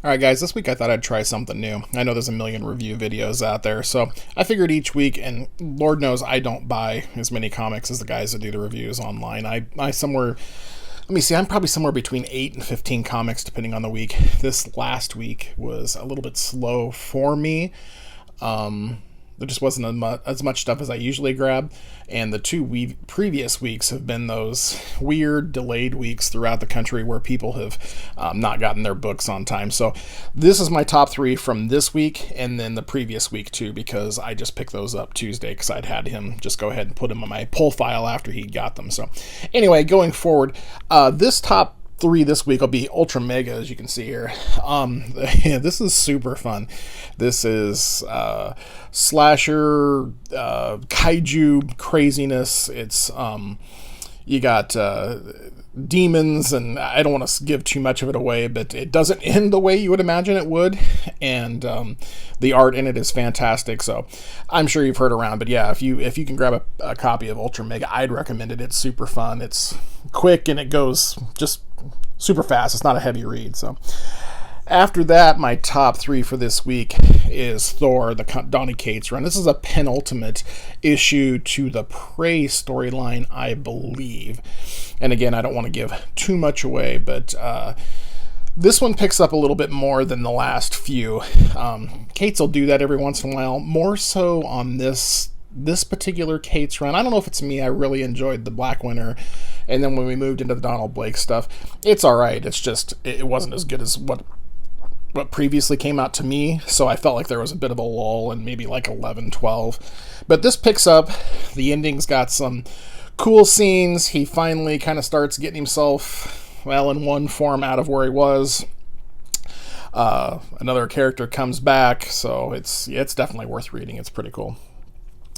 All right, guys, this week I thought I'd try something new. I know there's a million review videos out there, so I figured each week, and Lord knows I don't buy as many comics as the guys that do the reviews online. I somewhere, let me see, I'm probably somewhere between 8 and 15 comics depending on the week. This last week was a little bit slow for me. There just wasn't as much stuff as I usually grab, and the previous weeks have been those weird delayed weeks throughout the country where people have not gotten their books on time. So this is my top three from this week and then the previous week too, because I just picked those up Tuesday because I'd had him just go ahead and put them in my pull file after he got them. So anyway, going forward, this top three this week will be Ultra Mega, as you can see here. Yeah, this is super fun. This is slasher kaiju craziness. It's you got demons, and I don't want to give too much of it away, but it doesn't end the way you would imagine it would, and the art in it is fantastic. So I'm sure you've heard around, but yeah, if you can grab a copy of Ultra Mega, I'd recommend it. It's super fun. It's quick and it goes just super fast. It's not a heavy read. So after that, my top three for this week is Thor, the Donny Cates run. This is a penultimate issue to the Prey storyline, I believe. And again, I don't want to give too much away, but this one picks up a little bit more than the last few. Cates will do that every once in a while, more so on this particular Cates run. I don't know if it's me. I really enjoyed the Black Winter, and then when we moved into the Donald Blake stuff, it's all right. It's just it wasn't as good as what previously came out to me, so I felt like there was a bit of a lull in maybe like 11, 12. But this picks up. The ending's got some cool scenes. He finally kind of starts getting himself, well, in one form out of where he was. Another character comes back, so it's definitely worth reading. It's pretty cool.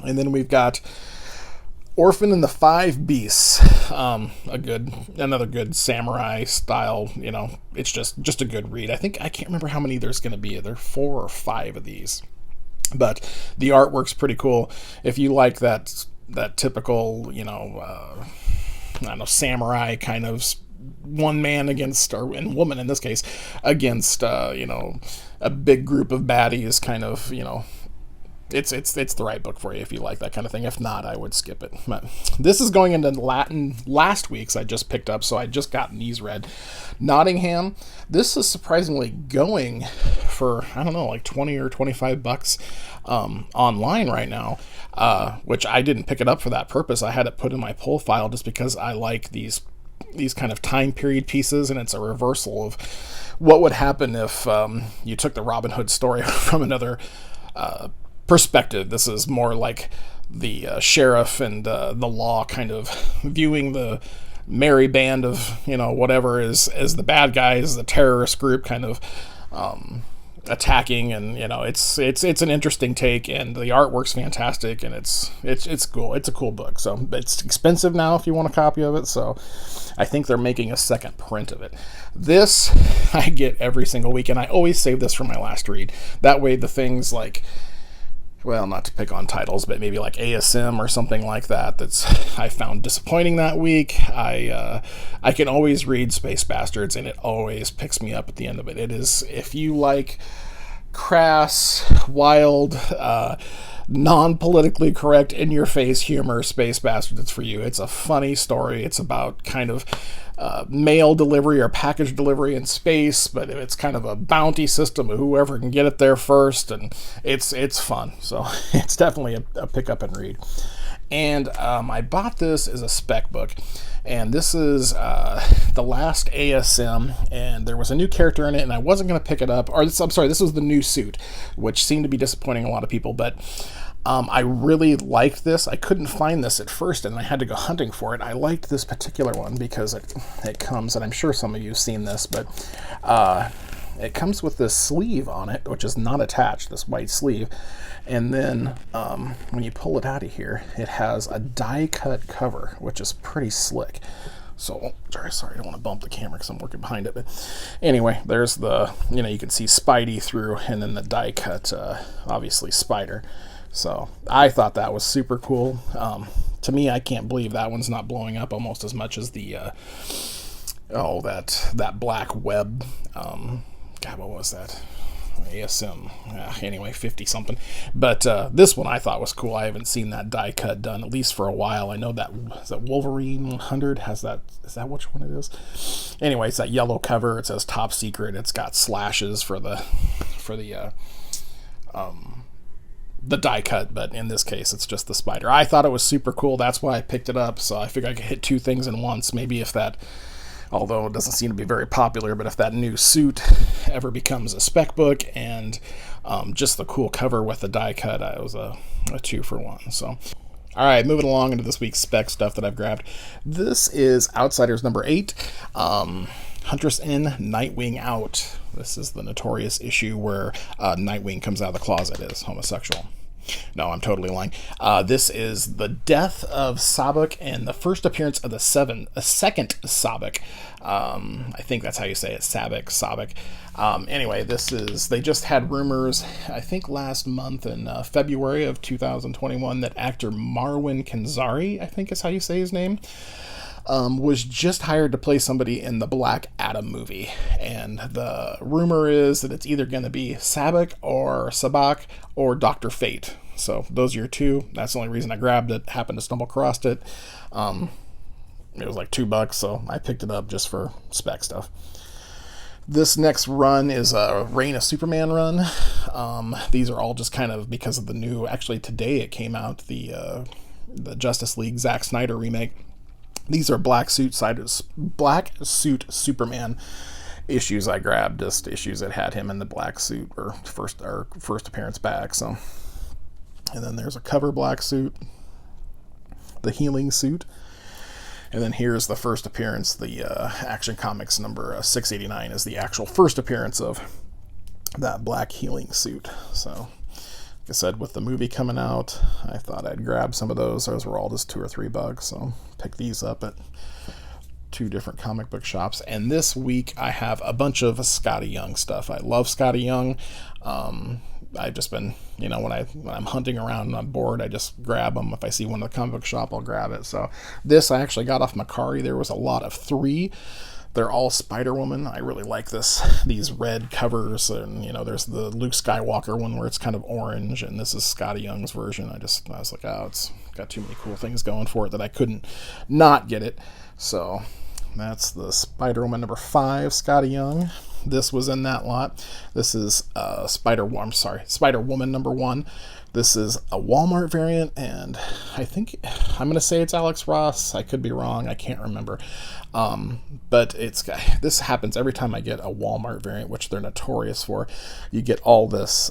And then we've got Orphan and the Five Beasts, another good samurai style. It's just a good read. I can't remember how many there's going to be. There are 4 or 5 of these, but the artwork's pretty cool. If you like that typical, I don't know, samurai kind of one man against, and woman in this case, against a big group of baddies kind of, it's the right book for you if you like that kind of thing. If not, I would skip it. But this is going into Latin last week's I just picked up, so I just gotten these read. Nottingham. This is surprisingly going for, I don't know, like 20 or 25 bucks online right now, which I didn't pick it up for that purpose. I had it put in my pull file just because I like these kind of time period pieces, and it's a reversal of what would happen if you took the Robin Hood story from another perspective. This is more like the sheriff and the law kind of viewing the merry band of whatever as the bad guys, the terrorist group kind of attacking, and it's an interesting take, and the artwork's fantastic, and it's cool. It's a cool book. So it's expensive now if you want a copy of it, so I think they're making a second print of it. This I get every single week, and I always save this for my last read. That way the things like, well, not to pick on titles, but maybe like ASM or something like that's I found disappointing that week. I can always read Space Bastards, and it always picks me up at the end of it. It is, if you like crass, wild, non-politically correct, in-your-face humor, Space Bastards, it's for you. It's a funny story. It's about kind of mail delivery or package delivery in space, but it's kind of a bounty system of whoever can get it there first, and it's fun. So it's definitely a pick up and read. And I bought this as a spec book, and this is the last ASM, and there was a new character in it, and I wasn't going to pick it up. This was the new suit, which seemed to be disappointing a lot of people, but I really liked this. I couldn't find this at first, and I had to go hunting for it. I liked this particular one because it comes, and I'm sure some of you have seen this, but it comes with this sleeve on it, which is not attached, this white sleeve. And then when you pull it out of here, it has a die-cut cover, which is pretty slick. So, sorry, I don't want to bump the camera because I'm working behind it. But anyway, there's the, you can see Spidey through, and then the die-cut, obviously, Spider. So I thought that was super cool. To me, I can't believe that one's not blowing up almost as much as the that black web God, what was that? ASM. Anyway, 50 something. But this one I thought was cool. I haven't seen that die cut done, at least for a while. I know that Wolverine 100 has that. Is that which one it is? Anyway, it's that yellow cover. It says top secret. It's got slashes for the die cut, but in this case it's just the spider. I thought it was super cool. That's why I picked it up. So I figured I could hit two things in once. Maybe if that, although it doesn't seem to be very popular, but if that new suit ever becomes a spec book and just the cool cover with the die cut, it was a 2-for-1. So, all right, moving along into this week's spec stuff that I've grabbed. This is Outsiders number 8, Huntress in, Nightwing out. This is the notorious issue where Nightwing comes out of the closet as homosexual. No, I'm totally lying. This is the death of Sabak and the first appearance of the second Sabak. I think that's how you say it, Sabak. Anyway, they just had rumors, I think last month in February of 2021, that actor Marwan Kenzari, I think is how you say his name, was just hired to play somebody in the Black Adam movie. And the rumor is that it's either going to be Sabak or Dr. Fate. So those are your two. That's the only reason I grabbed it. Happened to stumble across it. It was like $2, so I picked it up just for spec stuff. This next run is a Reign of Superman run. These are all just kind of because of the new... Actually, today it came out, the Justice League Zack Snyder remake. These are Black Suit Superman issues I grabbed, just issues that had him in the black suit or first appearance back. So, and then there's a cover black suit, the healing suit, and then here's the first appearance. The Action Comics number 689 is the actual first appearance of that black healing suit. So, like I said, with the movie coming out, I thought I'd grab some of those. Those were all just $2 or $3, so pick these up at 2 different comic book shops. And this week I have a bunch of Skottie Young stuff. I love Skottie Young. I've just been, when I'm hunting around and I'm bored, I just grab them. If I see one at the comic book shop, I'll grab it. So this I actually got off Macari. There was a lot of 3. They're all Spider-Woman. I really like these red covers, and there's the Luke Skywalker one where it's kind of orange, and this is Skottie Young's version. I was like, it's got too many cool things going for it that I couldn't not get it. So that's the Spider-Woman number 5, Skottie Young. This was in that lot. This is Spider-Woman number 1. This is a Walmart variant, and I think I'm going to say it's Alex Ross. I could be wrong. I can't remember. But this happens every time I get a Walmart variant, which they're notorious for. You get all this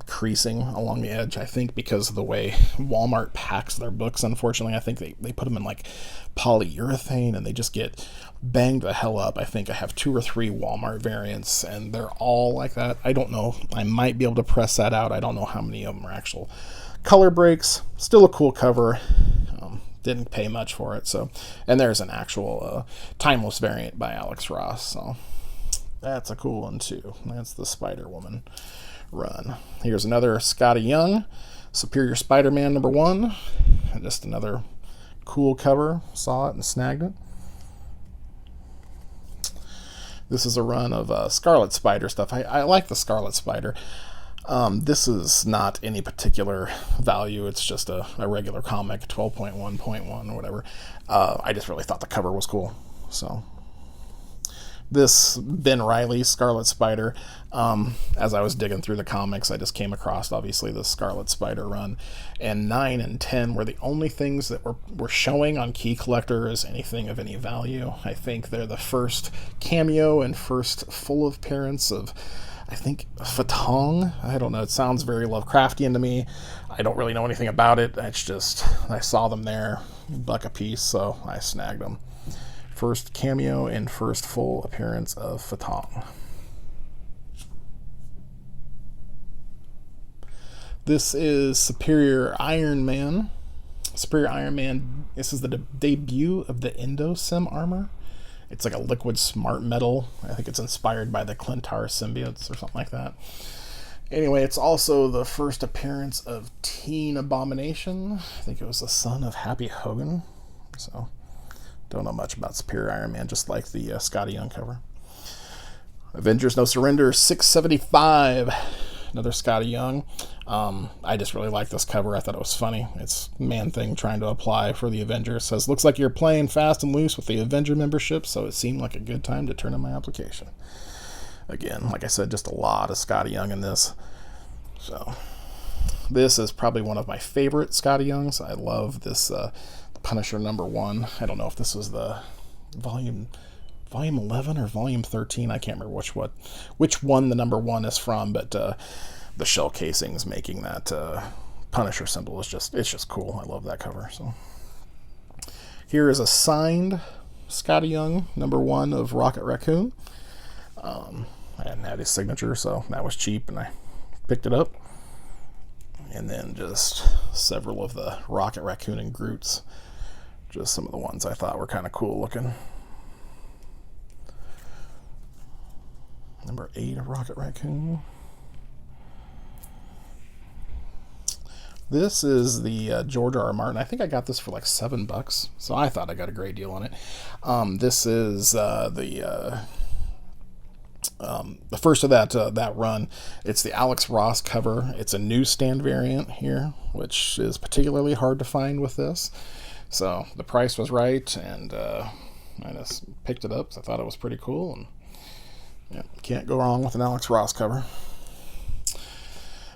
creasing along the edge, I think, because of the way Walmart packs their books, unfortunately. I think they put them in like polyurethane, and they just get banged the hell up. I think I have 2 or 3 Walmart variants, and they're all like that. I don't know. I might be able to press that out. I don't know how many of them are actual color breaks. Still a cool cover. Didn't pay much for it. So, and there's an actual timeless variant by Alex Ross. So that's a cool one too. That's the Spider-Woman run. Here's another Skottie Young, Superior Spider-Man number 1. Just another cool cover. Saw it and snagged it. This is a run of Scarlet Spider stuff. I like the Scarlet Spider. This is not any particular value. It's just a regular comic, 12.1.1 or whatever. I just really thought the cover was cool. So this Ben Reilly Scarlet Spider, as I was digging through the comics, I just came across, obviously, the Scarlet Spider run. And 9 and 10 were the only things that were showing on Key Collector as anything of any value. I think they're the first cameo and first full appearance of, I think, Fatong. I don't know. It sounds very Lovecraftian to me. I don't really know anything about it. It's just, I saw them there, $1 a piece, so I snagged them. First cameo and first full appearance of Fatong. This is Superior Iron Man. Superior Iron Man, this is the debut of the Endosim armor. It's like a liquid smart metal. I think it's inspired by the Clintar symbiotes or something like that. Anyway, it's also the first appearance of Teen Abomination. I think it was the son of Happy Hogan. So, don't know much about Superior Iron Man, just like the Skottie Young cover. Avengers No Surrender 675. Another Skottie Young. I just really like this cover. I thought it was funny. It's Man-Thing trying to apply for the Avengers. It says, looks like you're playing fast and loose with the Avenger membership, so it seemed like a good time to turn in my application. Again, like I said, just a lot of Skottie Young in this. So this is probably one of my favorite Skottie Youngs. I love this Punisher #1. I don't know if this was the volume 11 or volume 13. I can't remember which one the #1 is from, but the shell casings making that Punisher symbol it's just cool. I love that cover. So here is a signed Skottie Young #1 of Rocket Raccoon. I hadn't had his signature, so that was cheap, and I picked it up. And then just several of the Rocket Raccoon and Groots. Just some of the ones I thought were kind of cool looking. #8 of Rocket Raccoon. This is the George R. R. Martin. I think I got this for like $7, so I thought I got a great deal on it. This is the first of that run. It's the Alex Ross cover. It's a newsstand variant here, which is particularly hard to find with this. So the price was right, and I just picked it up because I thought it was pretty cool. And yeah, can't go wrong with an Alex Ross cover.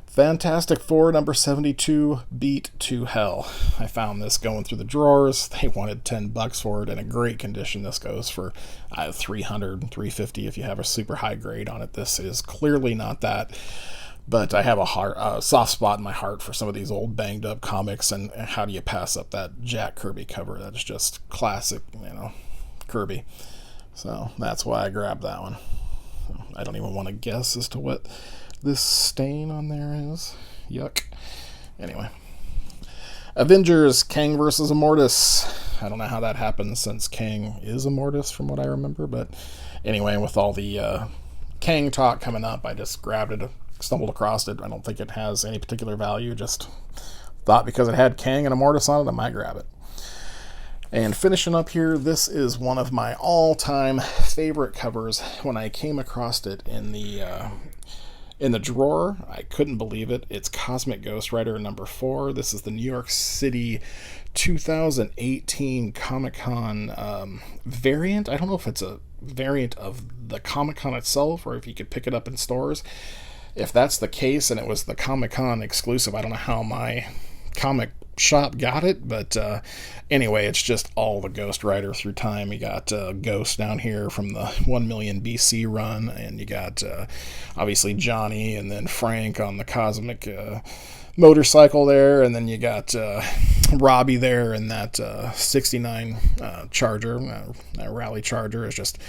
Fantastic Four #72, Beat to Hell. I found this going through the drawers. They wanted $10 for it in a great condition. This goes for $300, $350 if you have a super high grade on it. This is clearly not that. But I have a soft spot in my heart for some of these old banged up comics, and how do you pass up that Jack Kirby cover? That's just classic, Kirby. So that's why I grabbed that one. I don't even want to guess as to what this stain on there is. Yuck. Anyway. Avengers, Kang versus Immortus. I don't know how that happens since Kang is Immortus from what I remember, but anyway, with all the Kang talk coming up, I just grabbed it, stumbled across it. I don't think it has any particular value, just thought because it had Kang and Immortus on it, I might grab it. And finishing up here, this is one of my all-time favorite covers. When I came across it in the drawer, I couldn't believe it. It's Cosmic Ghost Rider #4. This is the New York City 2018 Comic-Con variant. I don't know if it's a variant of the Comic-Con itself, or if you could pick it up in stores. If that's the case, and it was the Comic-Con exclusive, I don't know how my comic shop got it, but anyway, it's just all the Ghost Rider through time. You got Ghost down here from the 1 million BC run, and you got obviously Johnny, and then Frank on the cosmic motorcycle there, and then you got Robbie there in that 69 Charger, Rally Charger. It's just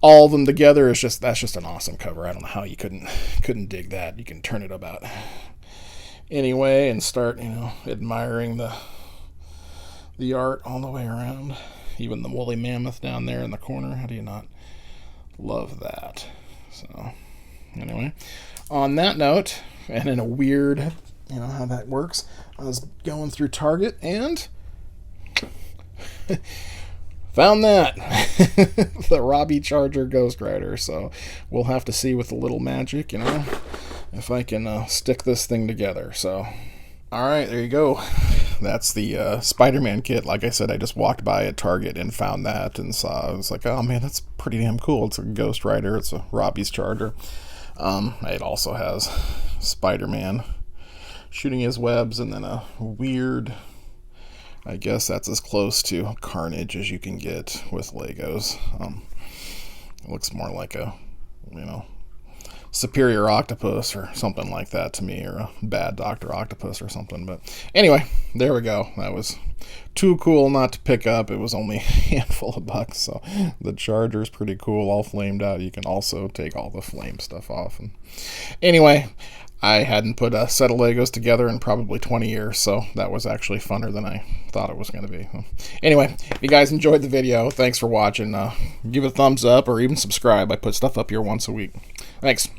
all of them together. That's just an awesome cover. I don't know how you couldn't dig that. You can turn it about anyway and start admiring the art all the way around. Even the woolly mammoth down there in the corner, how do you not love that? So anyway, on that note, and in a weird, how that works, I was going through Target and found that the Robbie Charger Ghost Rider. So we'll have to see with a little magic, if I can stick this thing together. So, all right, there you go. That's the Spider-Man kit. Like I said, I just walked by at Target and found that and saw. I was like, oh man, that's pretty damn cool. It's a Ghost Rider. It's a Robbie's Charger. It also has Spider-Man shooting his webs, and then a weird, I guess that's as close to Carnage as you can get with Legos. It looks more like a, Superior Octopus or something like that to me, or a bad Dr. Octopus or something. But anyway, there we go. That was too cool not to pick up. It was only a handful of bucks, so the Charger's pretty cool, all flamed out. You can also take all the flame stuff off. And anyway, I hadn't put a set of Legos together in probably 20 years, so that was actually funner than I thought it was going to be. Anyway, if you guys enjoyed the video, thanks for watching. Give it a thumbs up or even subscribe. I put stuff up here once a week. Thanks.